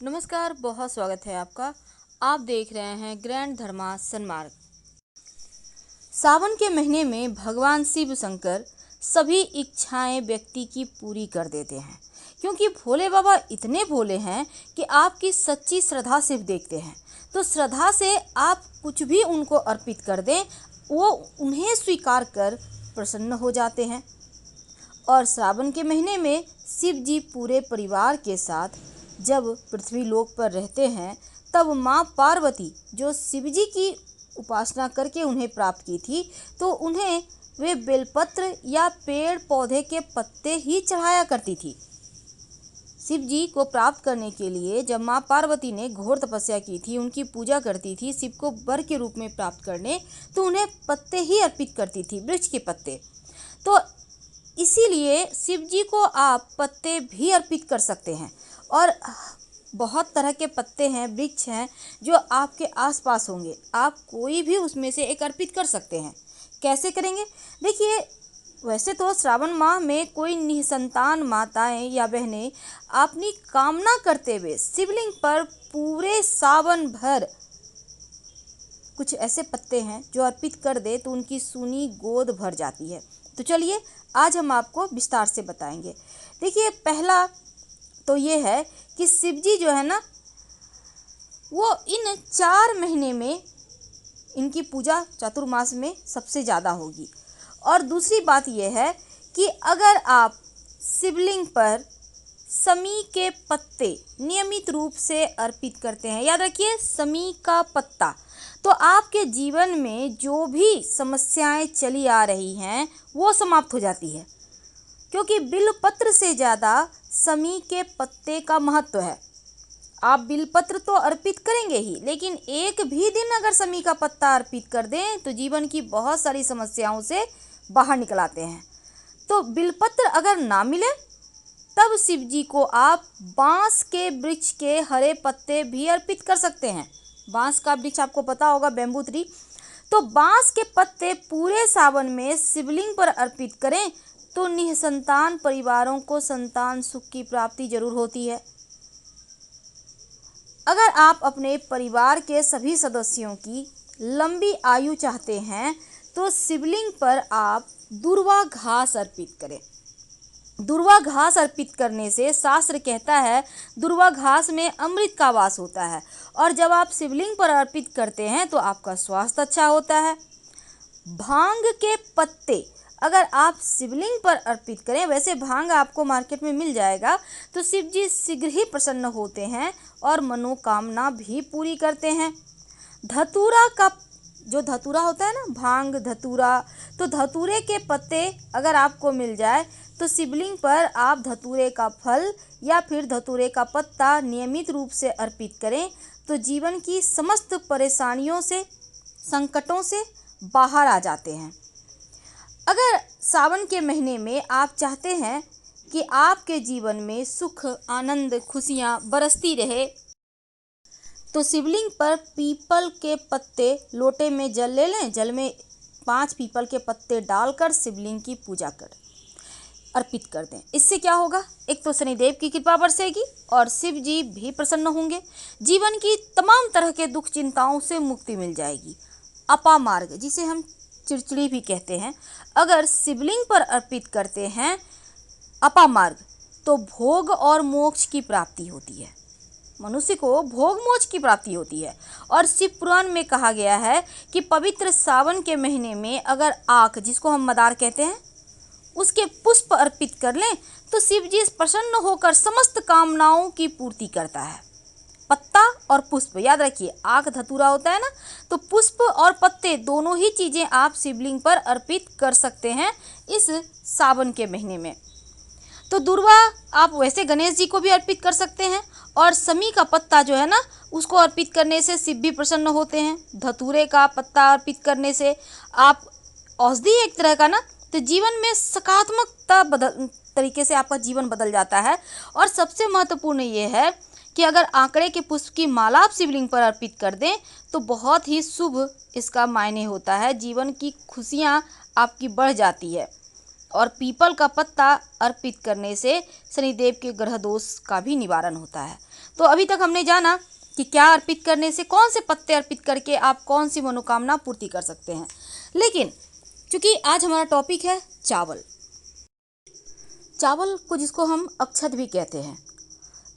नमस्कार, बहुत स्वागत है आपका। आप देख रहे हैं ग्रैंड धर्मा सन्मार्ग। सावन के महीने में भगवान शिव शंकर सभी इच्छाएं व्यक्ति की पूरी कर देते हैं, क्योंकि भोले बाबा इतने भोले हैं कि आपकी सच्ची श्रद्धा सिर्फ देखते हैं। तो श्रद्धा से आप कुछ भी उनको अर्पित कर दें, वो उन्हें स्वीकार कर प्रसन्न हो जाते हैं। और सावन के महीने में शिव जी पूरे परिवार के साथ जब पृथ्वी लोक पर रहते हैं, तब माँ पार्वती जो शिव जी की उपासना करके उन्हें प्राप्त की थी, तो उन्हें वे बेलपत्र या पेड़ पौधे के पत्ते ही चढ़ाया करती थी। शिव जी को प्राप्त करने के लिए जब माँ पार्वती ने घोर तपस्या की थी, उनकी पूजा करती थी शिव को वर के रूप में प्राप्त करने, तो उन्हें पत्ते ही अर्पित करती थी, वृक्ष के पत्ते। तो इसीलिए शिव जी को आप पत्ते भी अर्पित कर सकते हैं। और बहुत तरह के पत्ते हैं, वृक्ष हैं जो आपके आसपास होंगे, आप कोई भी उसमें से एक अर्पित कर सकते हैं। कैसे करेंगे? देखिए, वैसे तो श्रावण माह में कोई निसंतान माताएं या बहनें अपनी कामना करते हुए शिवलिंग पर पूरे सावन भर कुछ ऐसे पत्ते हैं जो अर्पित कर दे तो उनकी सूनी गोद भर जाती है। तो चलिए, आज हम आपको विस्तार से बताएंगे। देखिए, पहला तो ये है कि शिव जी जो है ना, वो इन 4 महीने में इनकी पूजा चातुर्मास में सबसे ज़्यादा होगी। और दूसरी बात यह है कि अगर आप शिवलिंग पर समी के पत्ते नियमित रूप से अर्पित करते हैं, याद रखिए समी का पत्ता, तो आपके जीवन में जो भी समस्याएं चली आ रही हैं वो समाप्त हो जाती है, क्योंकि बिलपत्र से ज़्यादा समी के पत्ते का महत्व है। आप बिलपत्र तो अर्पित करेंगे ही, लेकिन एक भी दिन अगर समी का पत्ता अर्पित कर दें तो जीवन की बहुत सारी समस्याओं से बाहर निकल आते हैं। तो बिलपत्र अगर ना मिले, तब शिव जी को आप बांस के वृक्ष के हरे पत्ते भी अर्पित कर सकते हैं। बांस का वृक्ष आपको पता होगा, बैम्बू ट्री। तो बांस के पत्ते पूरे सावन में शिवलिंग पर अर्पित करें तो निसंतान परिवारों को संतान सुख की प्राप्ति जरूर होती है। अगर आप अपने परिवार के सभी सदस्यों की लंबी आयु चाहते हैं तो शिवलिंग पर आप दूर्वा घास अर्पित करें। दूर्वा घास अर्पित करने से शास्त्र कहता है दूर्वा घास में अमृत का वास होता है, और जब आप शिवलिंग पर अर्पित करते हैं तो आपका स्वास्थ्य अच्छा होता है। भांग के पत्ते अगर आप शिवलिंग पर अर्पित करें, वैसे भांग आपको मार्केट में मिल जाएगा, तो शिव जी शीघ्र ही प्रसन्न होते हैं और मनोकामना भी पूरी करते हैं। धतूरा का जो धतूरा होता है ना, भांग धतूरा, तो धतूरे के पत्ते अगर आपको मिल जाए तो शिवलिंग पर आप धतूरे का फल या फिर धतूरे का पत्ता नियमित रूप से अर्पित करें तो जीवन की समस्त परेशानियों से, संकटों से बाहर आ जाते हैं। अगर सावन के महीने में आप चाहते हैं कि आपके जीवन में सुख, आनंद, खुशियाँ बरसती रहे, तो शिवलिंग पर पीपल के पत्ते लोटे में जल ले लें। जल में 5 पीपल के पत्ते डालकर शिवलिंग की पूजा कर अर्पित कर दें। इससे क्या होगा? एक तो शनिदेव की कृपा बरसेगी और शिव जी भी प्रसन्न होंगे। जीवन की तमाम तरह के दुख चिंताओं से मुक्ति मिल जाएगी। अपामार्ग, जिसे हम चिड़चिड़ी भी कहते हैं, अगर शिवलिंग पर अर्पित करते हैं अपामार्ग, तो भोग और मोक्ष की प्राप्ति होती है। मनुष्य को भोग मोक्ष की प्राप्ति होती है। और शिव पुराण में कहा गया है कि पवित्र सावन के महीने में अगर आक, जिसको हम मदार कहते हैं, उसके पुष्प अर्पित कर लें तो शिव जी प्रसन्न होकर समस्त कामनाओं की पूर्ति करता है। पत्ता और पुष्प, याद रखिए, आक धतूरा होता है ना, तो पुष्प और पत्ते दोनों ही चीज़ें आप शिवलिंग पर अर्पित कर सकते हैं इस सावन के महीने में। तो दूर्वा आप वैसे गणेश जी को भी अर्पित कर सकते हैं, और समी का पत्ता जो है ना, उसको अर्पित करने से शिव भी प्रसन्न होते हैं। धतूरे का पत्ता अर्पित करने से आप औषधि एक तरह का ना, तो जीवन में सकारात्मकता तरीके से आपका जीवन बदल जाता है। और सबसे महत्वपूर्ण ये है कि अगर आंकड़े के पुष्प की माला आप शिवलिंग पर अर्पित कर दें तो बहुत ही शुभ इसका मायने होता है। जीवन की खुशियाँ आपकी बढ़ जाती है। और पीपल का पत्ता अर्पित करने से शनिदेव के ग्रह दोष का भी निवारण होता है। तो अभी तक हमने जाना कि क्या अर्पित करने से, कौन से पत्ते अर्पित करके आप कौन सी मनोकामना पूर्ति कर सकते हैं। लेकिन चूंकि आज हमारा टॉपिक है चावल, चावल को जिसको हम अक्षत भी कहते हैं।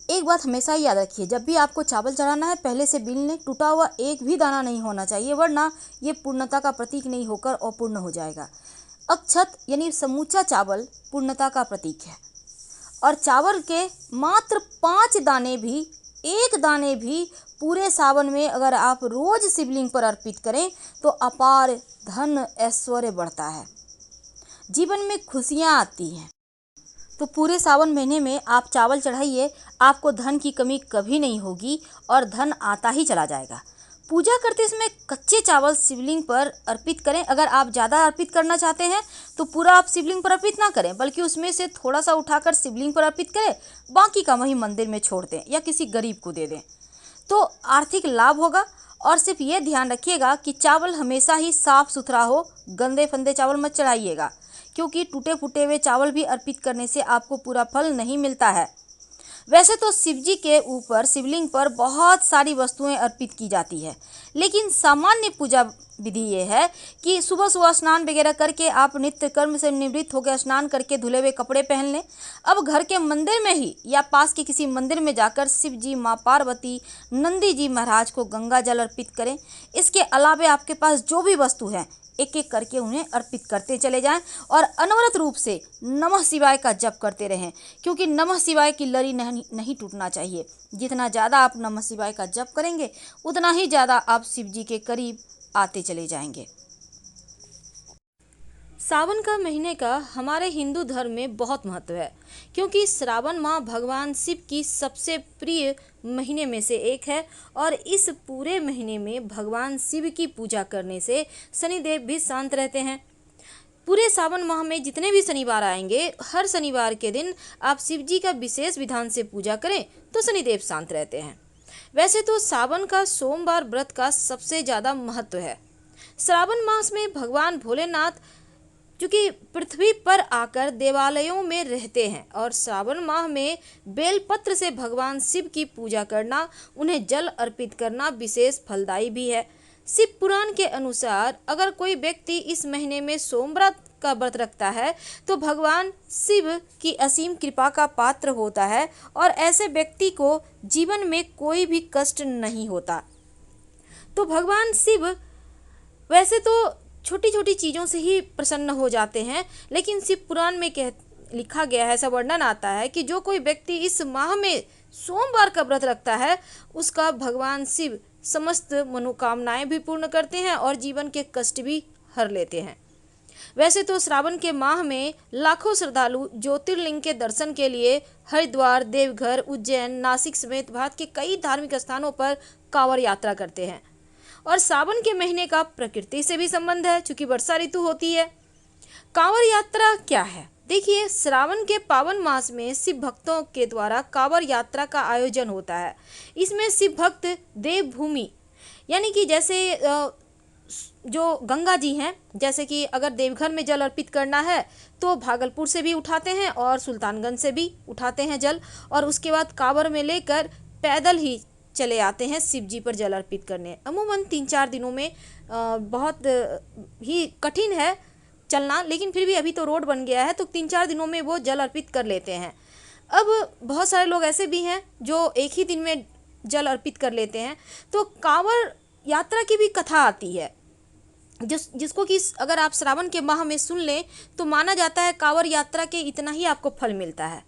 एक बात हमेशा ही याद रखिए, जब भी आपको चावल चढ़ाना है पहले से बिल लें, टूटा हुआ एक भी दाना नहीं होना चाहिए, वरना ये पूर्णता का प्रतीक नहीं होकर अपूर्ण हो जाएगा। अक्षत यानी समूचा चावल पूर्णता का प्रतीक है। और चावल के मात्र 5 दाने भी, एक दाने भी पूरे सावन में अगर आप रोज शिवलिंग पर अर्पित करें तो अपार धन ऐश्वर्य बढ़ता है, जीवन में खुशियां आती हैं। तो पूरे सावन महीने में आप चावल चढ़ाइए, आपको धन की कमी कभी नहीं होगी और धन आता ही चला जाएगा। पूजा करते समय कच्चे चावल शिवलिंग पर अर्पित करें। अगर आप ज़्यादा अर्पित करना चाहते हैं तो पूरा आप शिवलिंग पर अर्पित ना करें, बल्कि उसमें से थोड़ा सा उठाकर शिवलिंग पर अर्पित करें, बाकी का वहीं मंदिर में छोड़ दें या किसी गरीब को दे दें, तो आर्थिक लाभ होगा। और सिर्फ ये ध्यान रखिएगा कि चावल हमेशा ही साफ़ सुथरा हो, गंदे फंदे चावल मत चढ़ाइएगा, क्योंकि टूटे फूटे हुए चावल भी अर्पित करने से आपको पूरा फल नहीं मिलता है। वैसे तो शिव जी के ऊपर शिवलिंग पर बहुत सारी वस्तुएं अर्पित की जाती है, लेकिन सामान्य पूजा विधि ये है कि सुबह सुबह स्नान वगैरह करके आप नित्य कर्म से निवृत्त होकर स्नान करके धुले हुए कपड़े पहन लें। अब घर के मंदिर में ही या पास के किसी मंदिर में जाकर शिव जी, माँ पार्वती, नंदी जी महाराज को गंगा जल अर्पित करें। इसके अलावा आपके पास जो भी वस्तु है एक एक करके उन्हें अर्पित करते चले जाएं और अनवरत रूप से नमः शिवाय का जप करते रहें, क्योंकि नमः शिवाय की लड़ी नहीं टूटना चाहिए। जितना ज़्यादा आप नमः शिवाय का जप करेंगे उतना ही ज़्यादा आप शिव जी के करीब आते चले जाएंगे। सावन का महीने का हमारे हिंदू धर्म में बहुत महत्व है, क्योंकि श्रावण माह भगवान शिव की सबसे प्रिय महीने में से एक है और इस पूरे महीने में भगवान शिव की पूजा करने से शनिदेव भी शांत रहते हैं। पूरे सावन माह में जितने भी शनिवार आएंगे, हर शनिवार के दिन आप शिव जी का विशेष विधान से पूजा करें तो शनिदेव शांत रहते हैं। वैसे तो सावन का सोमवार व्रत का सबसे ज़्यादा महत्व है। श्रावण मास में भगवान भोलेनाथ चूँकि पृथ्वी पर आकर देवालयों में रहते हैं और श्रावण माह में बेलपत्र से भगवान शिव की पूजा करना, उन्हें जल अर्पित करना विशेष फलदायी भी है। शिव पुराण के अनुसार अगर कोई व्यक्ति इस महीने में सोमवार का व्रत रखता है तो भगवान शिव की असीम कृपा का पात्र होता है और ऐसे व्यक्ति को जीवन में कोई भी कष्ट नहीं होता। तो भगवान शिव वैसे तो छोटी छोटी चीज़ों से ही प्रसन्न हो जाते हैं, लेकिन शिव पुराण में लिखा गया है, ऐसा वर्णन आता है कि जो कोई व्यक्ति इस माह में सोमवार का व्रत रखता है उसका भगवान शिव समस्त मनोकामनाएं भी पूर्ण करते हैं और जीवन के कष्ट भी हर लेते हैं। वैसे तो श्रावण के माह में लाखों श्रद्धालु ज्योतिर्लिंग के दर्शन के लिए हरिद्वार, देवघर, उज्जैन, नासिक समेत भारत के कई धार्मिक स्थानों पर कांवड़ यात्रा करते हैं। और सावन के महीने का प्रकृति से भी संबंध है, चूँकि वर्षा ऋतु होती है। कांवड़ यात्रा क्या है? देखिए, श्रावण के पावन मास में शिव भक्तों के द्वारा कांवड़ यात्रा का आयोजन होता है। इसमें शिव भक्त देवभूमि यानी कि जैसे जो गंगा जी हैं, जैसे कि अगर देवघर में जल अर्पित करना है तो भागलपुर से भी उठाते हैं और सुल्तानगंज से भी उठाते हैं जल, और उसके बाद कांवड़ में लेकर पैदल ही चले आते हैं शिव जी पर जल अर्पित करने। अमूमन 3-4 दिनों में बहुत ही कठिन है चलना, लेकिन फिर भी अभी तो रोड बन गया है तो 3-4 दिनों में वो जल अर्पित कर लेते हैं। अब बहुत सारे लोग ऐसे भी हैं जो एक ही दिन में जल अर्पित कर लेते हैं। तो कांवड़ यात्रा की भी कथा आती है जिसको कि अगर आप श्रावण के माह में सुन लें तो माना जाता है कांवड़ यात्रा के इतना ही आपको फल मिलता है।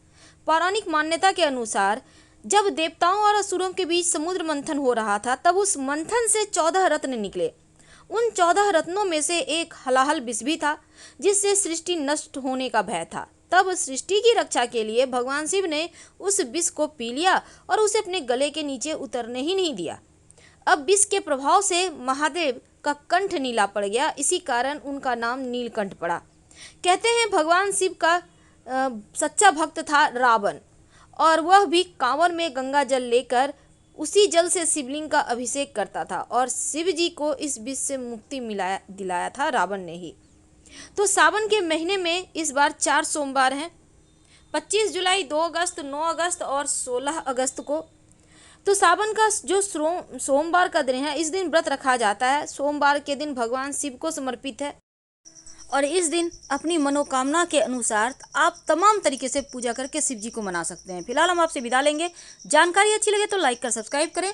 पौराणिक मान्यता के अनुसार जब देवताओं और असुरों के बीच समुद्र मंथन हो रहा था तब उस मंथन से 14 रत्न निकले। उन 14 रत्नों में से एक हलाहल विष भी था जिससे सृष्टि नष्ट होने का भय था। तब सृष्टि की रक्षा के लिए भगवान शिव ने उस विष को पी लिया और उसे अपने गले के नीचे उतरने ही नहीं दिया। अब विष के प्रभाव से महादेव का कंठ नीला पड़ गया, इसी कारण उनका नाम नीलकंठ पड़ा। कहते हैं भगवान शिव का सच्चा भक्त था रावण, और वह भी कांवड़ में गंगा जल लेकर उसी जल से शिवलिंग का अभिषेक करता था और शिव जी को इस विष से मुक्ति दिलाया था रावण ने ही। तो सावन के महीने में इस बार 4 सोमवार हैं, 25 जुलाई, 2 अगस्त, 9 अगस्त और 16 अगस्त को। तो सावन का जो सोमवार का दिन है, इस दिन व्रत रखा जाता है। सोमवार के दिन भगवान शिव को समर्पित है और इस दिन अपनी मनोकामना के अनुसार आप तमाम तरीके से पूजा करके शिव जी को मना सकते हैं। फिलहाल हम आपसे विदा लेंगे। जानकारी अच्छी लगे तो लाइक कर सब्सक्राइब करें।